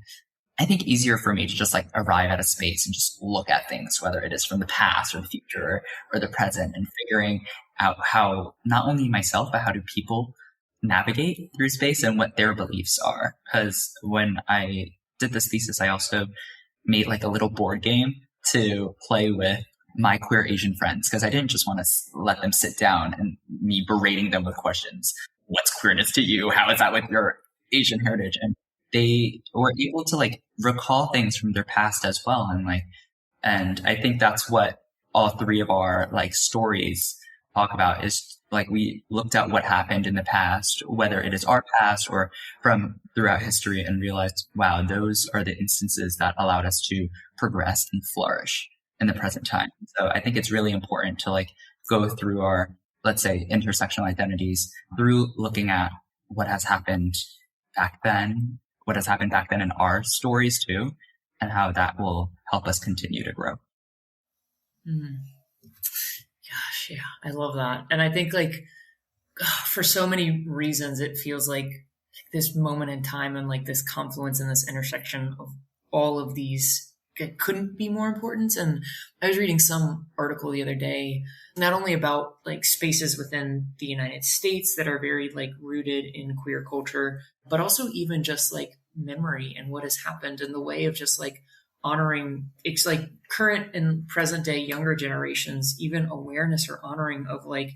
I think, easier for me to just like arrive at a space and just look at things, whether it is from the past or the future or the present, and figuring out how not only myself, but how do people navigate through space and what their beliefs are. Because when I did this thesis, I also made like a little board game to play with my queer Asian friends, because I didn't just want to let them sit down and me berating them with questions. What's queerness to you? How is that with your Asian heritage? And they were able to like recall things from their past as well. And I think that's what all three of our like stories talk about, is like we looked at what happened in the past, whether it is our past or from throughout history, and realized, wow, those are the instances that allowed us to progress and flourish in the present time. So I think it's really important to like go through our, let's say, intersectional identities through looking at what has happened back then, in our stories too, and how that will help us continue to grow. Gosh, yeah, I love that. And I think like for so many reasons, it feels like this moment in time and like this confluence and this intersection of all of these couldn't be more important. And I was reading some article the other day, not only about like spaces within the United States that are very like rooted in queer culture, but also even just like memory and what has happened, and the way of just like honoring, it's like current and present day younger generations, even awareness or honoring of like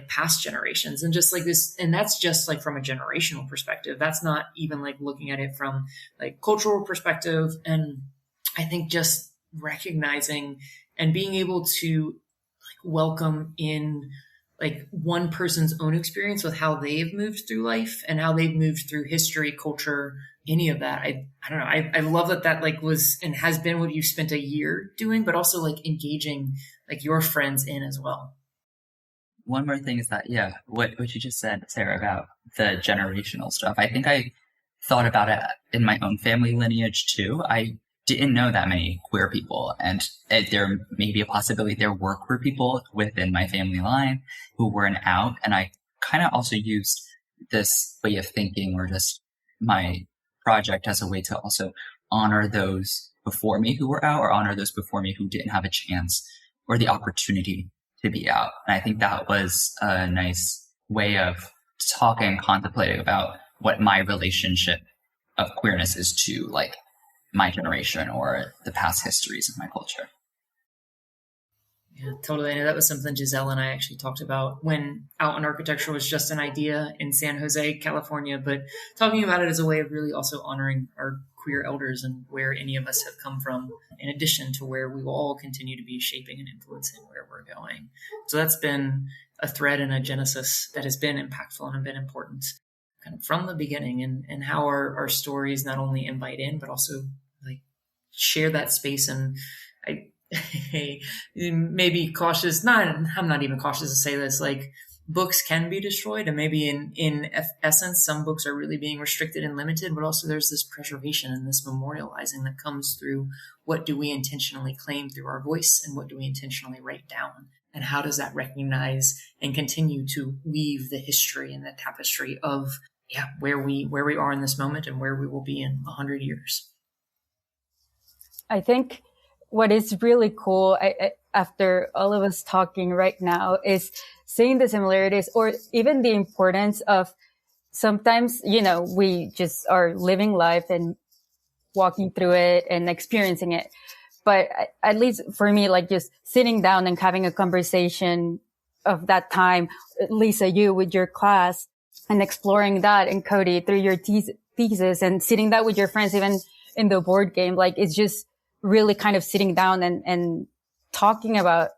past generations, and just like this. And that's just like from a generational perspective. That's not even like looking at it from like cultural perspective. And I think just recognizing and being able to like welcome in like one person's own experience with how they've moved through life and how they've moved through history, culture, any of that. I don't know. I love that like was and has been what you spent a year doing, but also like engaging like your friends in as well. One more thing is that, yeah, what you just said, Sarah, about the generational stuff. I think I thought about it in my own family lineage too. I didn't know that many queer people, and there may be a possibility there were queer people within my family line who weren't out. And I kind of also used this way of thinking, or just my project, as a way to also honor those before me who were out, or honor those before me who didn't have a chance or the opportunity to be out. And I think that was a nice way of talking and contemplating about what my relationship of queerness is to like my generation or the past histories of my culture. Yeah, totally. I know that was something Giselle and I actually talked about when Out in Architecture was just an idea in San Jose, California, but talking about it as a way of really also honoring our queer elders and where any of us have come from, in addition to where we will all continue to be shaping and influencing where we're going. So that's been a thread and a genesis that has been impactful and been important kind of from the beginning, and how our stories not only invite in, but also like share that space. And I maybe cautious, I'm not even cautious to say this, like books can be destroyed, and maybe in essence, some books are really being restricted and limited, but also there's this preservation and this memorializing that comes through what do we intentionally claim through our voice, and what do we intentionally write down, and how does that recognize and continue to weave the history and the tapestry of where we are in this moment and where we will be in 100 years. I think what is really cool after all of us talking right now is seeing the similarities, or even the importance of sometimes, we just are living life and walking through it and experiencing it. But at least for me, like just sitting down and having a conversation of that time, Lisa, you with your class, and exploring that, and Kody through your thesis, and sitting that with your friends, even in the board game, like it's just really kind of sitting down and talking about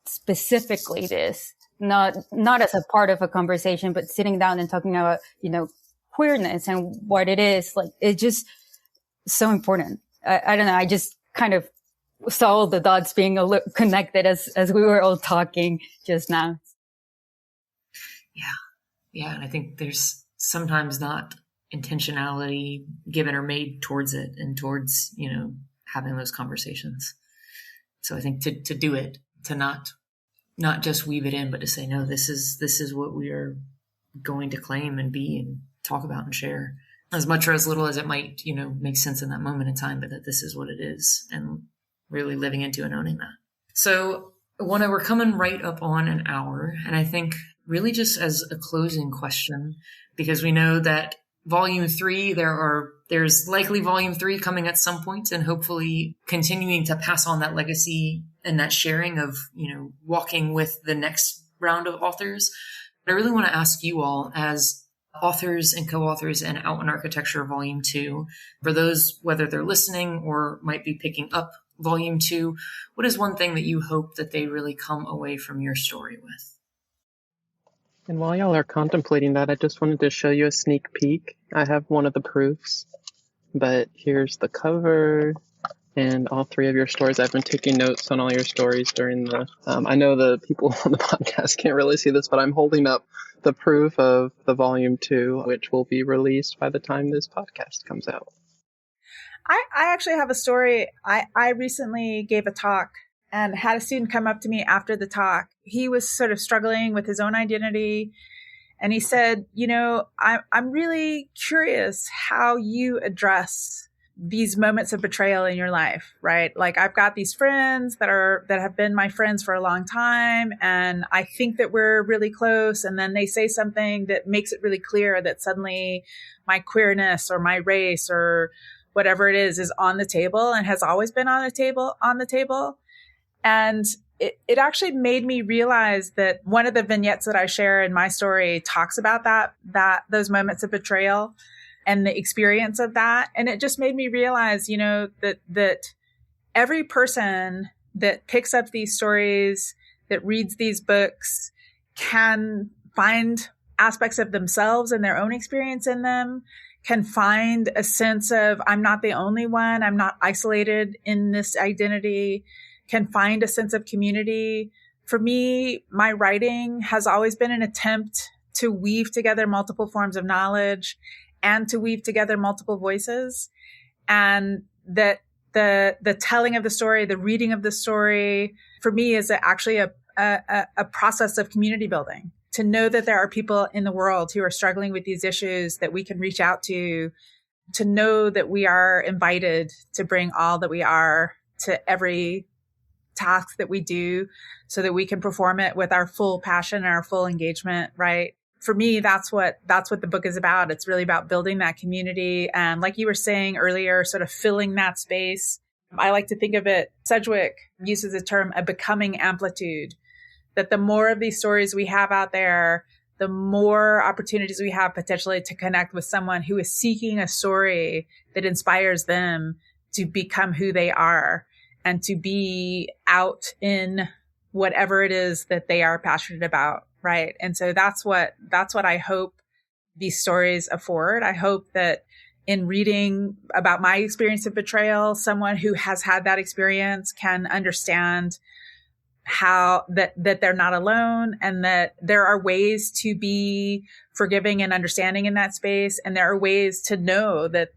specifically this, not as a part of a conversation, but sitting down and talking about, queerness and what it is. Like, it's just so important. I don't know. I just kind of saw all the dots being connected as we were all talking just now. Yeah. And I think there's sometimes not intentionality given or made towards it and towards, having those conversations. So I think to do it, to not just weave it in, but to say, no, this is what we are going to claim and be and talk about and share, as much or as little as it might, make sense in that moment in time, but that this is what it is, and really living into and owning that. So we're coming right up on an hour. And I think really just as a closing question, because we know that Volume 3, there's likely Volume 3 coming at some point, and hopefully continuing to pass on that legacy and that sharing of, walking with the next round of authors. But I really want to ask you all, as authors and co-authors in Out in Architecture Volume 2, for those, whether they're listening or might be picking up Volume 2, what is one thing that you hope that they really come away from your story with? And while y'all are contemplating that, I just wanted to show you a sneak peek. I have one of the proofs, but here's the cover and all three of your stories. I've been taking notes on all your stories during the, I know the people on the podcast can't really see this, but I'm holding up the proof of the Volume 2, which will be released by the time this podcast comes out. I actually have a story. I recently gave a talk and had a student come up to me after the talk. He was sort of struggling with his own identity. And he said, I'm really curious how you address these moments of betrayal in your life, right? Like, I've got these friends that have been my friends for a long time, and I think that we're really close. And then they say something that makes it really clear that suddenly my queerness or my race or whatever it is on the table and has always been on the table. And it actually made me realize that one of the vignettes that I share in my story talks about that those moments of betrayal and the experience of that. And it just made me realize, that every person that picks up these stories, that reads these books can find aspects of themselves and their own experience in them, can find a sense of, I'm not the only one, I'm not isolated in this identity, can find a sense of community. For me, my writing has always been an attempt to weave together multiple forms of knowledge and to weave together multiple voices. And that the telling of the story, the reading of the story, for me is actually a process of community building. To know that there are people in the world who are struggling with these issues that we can reach out to know that we are invited to bring all that we are to every task that we do so that we can perform it with our full passion and our full engagement, right? For me, that's what the book is about. It's really about building that community. And like you were saying earlier, sort of filling that space. I like to think of it, Sedgwick uses the term a becoming amplitude, that the more of these stories we have out there, the more opportunities we have potentially to connect with someone who is seeking a story that inspires them to become who they are and to be out in whatever it is that they are passionate about, right? And so that's what I hope these stories afford. I hope that in reading about my experience of betrayal, someone who has had that experience can understand how that they're not alone and that there are ways to be forgiving and understanding in that space. And there are ways to know that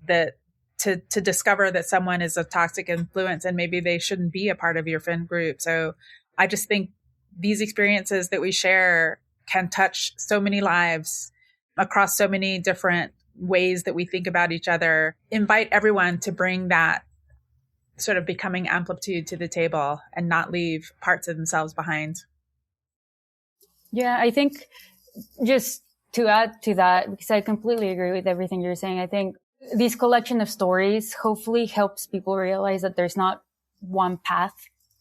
to discover that someone is a toxic influence and maybe they shouldn't be a part of your friend group. So I just think these experiences that we share can touch so many lives across so many different ways that we think about each other. Invite everyone to bring that sort of becoming amplitude to the table and not leave parts of themselves behind. Yeah, I think just to add to that, because I completely agree with everything you're saying, I think this collection of stories hopefully helps people realize that there's not one path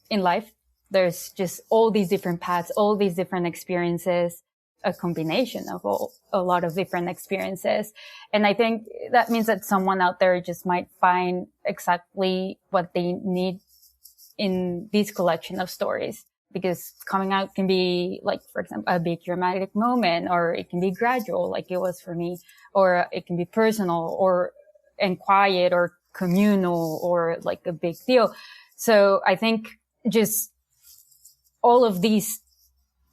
in life. There's just all these different paths, all these different experiences, a combination of a lot of different experiences. And I think that means that someone out there just might find exactly what they need in this collection of stories, because coming out can be like, for example, a big dramatic moment, or it can be gradual, like it was for me, or it can be personal and quiet or communal or like a big deal. So I think just all of these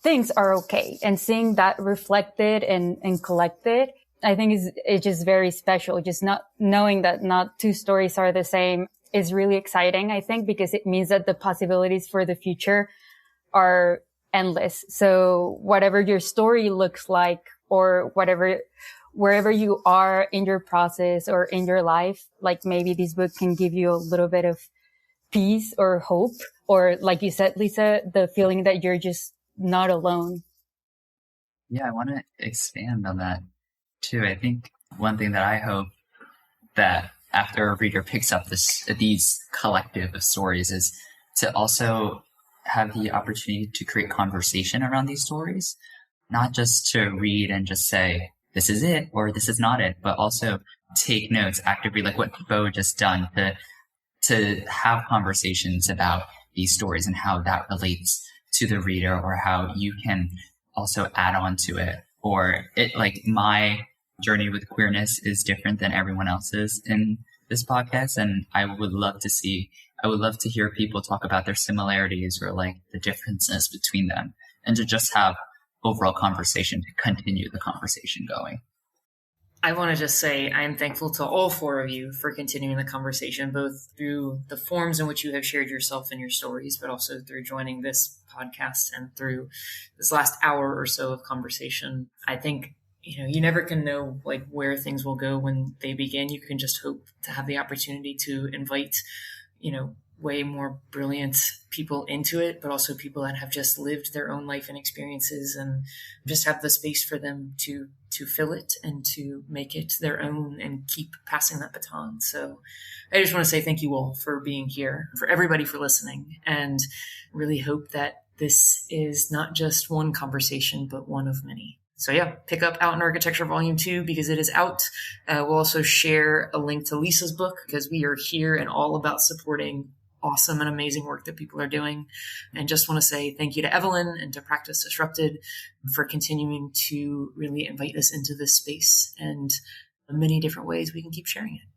things are okay. And seeing that reflected and collected, I think it's just very special. Just not knowing that not two stories are the same is really exciting, I think, because it means that the possibilities for the future are endless. So whatever your story looks like, or wherever you are in your process or in your life, like maybe this book can give you a little bit of peace or hope, or like you said, Lisa, the feeling that you're just not alone. Yeah, I want to expand on that too. I think one thing that I hope that after a reader picks up these collective of stories is to also have the opportunity to create conversation around these stories, not just to read and just say, this is it or this is not it, but also take notes actively, like what Bo just done, to have conversations about these stories and how that relates to the reader, or how you can also add on to it. Or it, like, my journey with queerness is different than everyone else's in this podcast. And I would love to hear people talk about their similarities or like the differences between them, and to just have overall conversation to continue the conversation going. I want to just say I am thankful to all four of you for continuing the conversation, both through the forms in which you have shared yourself and your stories, but also through joining this podcast and through this last hour or so of conversation. I think, you never can know like where things will go when they begin. You can just hope to have the opportunity to invite, way more brilliant people into it, but also people that have just lived their own life and experiences, and just have the space for them to fill it and to make it their own and keep passing that baton. So I just want to say thank you all for being here, for everybody for listening, and really hope that this is not just one conversation, but one of many. So yeah, pick up Out in Architecture Volume 2 because it is out. We'll also share a link to Lisa's book because we are here and all about supporting awesome and amazing work that people are doing. And just want to say thank you to Evelyn and to Practice Disrupted for continuing to really invite us into this space and many different ways we can keep sharing it.